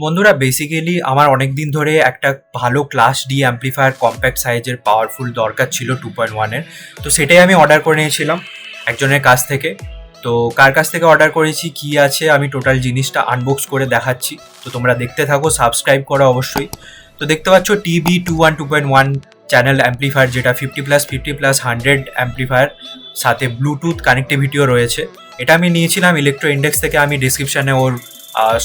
বন্ধুরা বেসিক্যালি আমার অনেক দিন ধরে একটা ভালো ক্লাস ডি অ্যাম্প্লিফায়ার কম্প্যাক্ট সাইজের পাওয়ারফুল দরকার ছিল 2.1-এর। তো সেটাই আমি অর্ডার করে নিয়েছিলাম একজনের কাছ থেকে। তো কার কাছ থেকে অর্ডার করেছি, কি আছে, আমি টোটাল জিনিসটা আনবক্স করে দেখাচ্ছি। তো তোমরা দেখতে থাকো, সাবস্ক্রাইব করো অবশ্যই। তো দেখতে পাচ্ছ টিবি 2.1 চ্যানেল অ্যাম্প্লিফায়ার, যেটা 50+50+100 অ্যাম্প্লিফায়ার, সাথে ব্লুটুথ কানেক্টিভিটিও রয়েছে। এটা আমি নিয়েছিলাম ইলেকট্রো ইন্ডেক্স থেকে। আমি ডিসক্রিপশানে ওর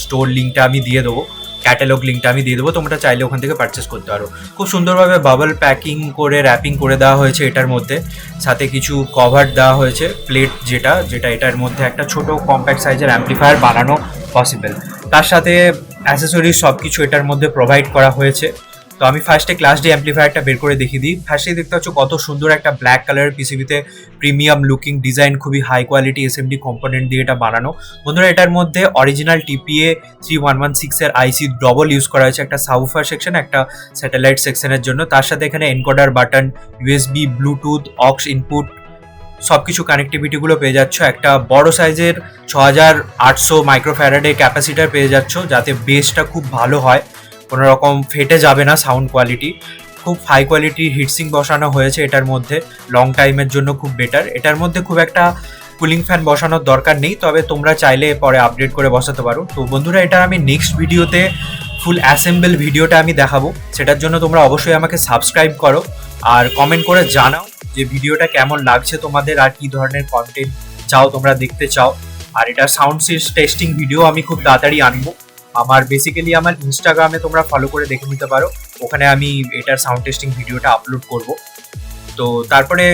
স্টোর লিঙ্কটা আমি দিয়ে দেবো, ক্যাটালগ লিঙ্কটা আমি দিয়ে দেবো, তোমরা চাইলে ওখান থেকে পারচেস করতে পারো। খুব সুন্দরভাবে বাবল প্যাকিং করে র্যাপিং করে দেওয়া হয়েছে এটার মধ্যে, সাথে কিছু কভার দেওয়া হয়েছে, প্লেট যেটা যেটা এটার মধ্যে একটা ছোট কম্প্যাক্ট সাইজের অ্যাম্প্লিফায়ার বানানো পসিবল। তার সাথে অ্যাসেসরিজ সব কিছু এটার মধ্যে প্রোভাইড করা হয়েছে। তো আমি ফার্স্টে ক্লাস ডি অ্যাম্প্লিফায়ারটা বের করে দেখিয়ে দিই। ফার্স্টেই দেখতে পাচ্ছ কত সুন্দর একটা ব্ল্যাক কালারের পিসিবিতে প্রিমিয়াম লুকিং ডিজাইন, খুবই হাই কোয়ালিটি এসএমডি কম্পোনেন্ট দিয়ে এটা বানানো। বন্ধুরা এটার মধ্যে অরিজিনাল টিপিএ 3116 এর আইসি ডবল ইউজ করা হয়েছে, একটা সাউফার সেকশন, একটা স্যাটেলাইট সেকশনের জন্য। তার সাথে এখানে encoder button, USB, Bluetooth, ox input সব কিছু কানেক্টিভিটিগুলো পেয়ে যাচ্ছ। একটা বড় সাইজের 6800 মাইক্রোফ্যারাডের ক্যাপাসিটার পেয়ে যাচ্ছ, যাতে বেসটা খুব ভালো হয়, কোনো রকম ফেটে যাবে না সাউন্ড কোয়ালিটি। খুব হাই কোয়ালিটির হিটসিং বসানো হয়েছে এটার মধ্যে, লং টাইমের জন্য খুব বেটার। এটার মধ্যে খুব একটা কুলিং ফ্যান বসানোর দরকার নেই, তবে তোমরা চাইলে পরে আপডেট করে বসাতে পারো। তো বন্ধুরা এটার আমি নেক্সট ভিডিওতে ফুল অ্যাসেম্বল ভিডিওটা আমি দেখাবো, সেটার জন্য তোমরা অবশ্যই আমাকে সাবস্ক্রাইব করো আর কমেন্ট করে জানাও যে ভিডিওটা কেমন লাগছে তোমাদের, আর কি ধরনের কন্টেন্ট চাও তোমরা দেখতে চাও। আর এটা সাউন্ড টেস্টিং ভিডিও আমি খুব তাড়াতাড়ি আনবো। আমার বেসিক্যালি আমার ইনস্টাগ্রামে তোমরা ফলো করে দেখে নিতে পারো, ওখানে আমি এটার সাউন্ড টেস্টিং ভিডিওটা আপলোড করব। তো তারপরে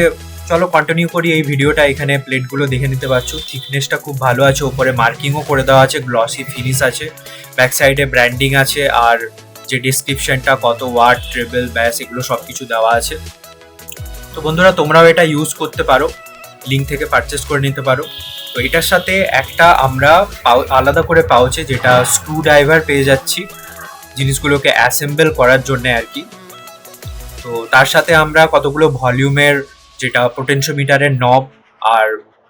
চলো কন্টিনিউ করি এই ভিডিওটা। এখানে প্লেটগুলো দেখে নিতে পারছো, থিকনেসটা খুব ভালো আছে, ওপরে মার্কিংও করে দেওয়া আছে, গ্লসি ফিনিশ আছে, ব্যাক সাইডে ব্র্যান্ডিং আছে, আর যে ডিসক্রিপশনটা কত ওয়াট, ট্রেবল, ব্যাস, এগুলো সব কিছু দেওয়া আছে। তো বন্ধুরা তোমরাও এটা ইউজ করতে পারো, লিঙ্ক থেকে পারচেস করে নিতে পারো। তো এটার সাথে একটা আমরা আলাদা করে পাউচে যেটা স্ক্রু ড্রাইভার পেয়ে যাচ্ছি জিনিসগুলোকে অ্যাসেম্বল করার জন্য আর কি। তো তার সাথে আমরা কতগুলো ভলিউমের, যেটা পোটেনশিওমিটারের নব, আর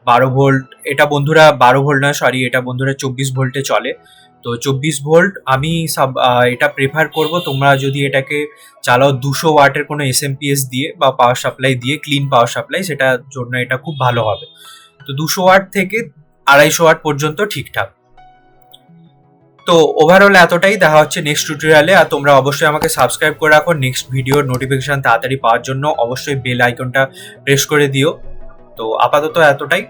12 ভোল্ট, এটা বন্ধুরা 12 ভোল্ট না, সরি, এটা বন্ধুরা 24 ভোল্টে চলে। তো 24 ভোল্ট আমি এটা প্রেফার করব, তোমরা যদি এটাকে চালাও 200 ওয়াটের কোনো এসএমপিএস দিয়ে বা পাওয়ার সাপ্লাই দিয়ে, ক্লিন পাওয়ার সাপ্লাই, সেটার জন্য এটা খুব ভালো হবে। তো 200 ওয়াট থেকে 250 ওয়াট পর্যন্ত ঠিকঠাক। তো ওভারঅল এতটাই, দেখা হচ্ছে নেক্সট টিউটোরিয়ালে। আর তোমরা অবশ্যই আমাকে সাবস্ক্রাইব করে রাখো, নেক্সট ভিডিওর নোটিফিকেশন তাড়াতাড়ি পাওয়ার জন্য অবশ্যই বেল আইকনটা প্রেস করে দিও। তো আপাতত এতটাই।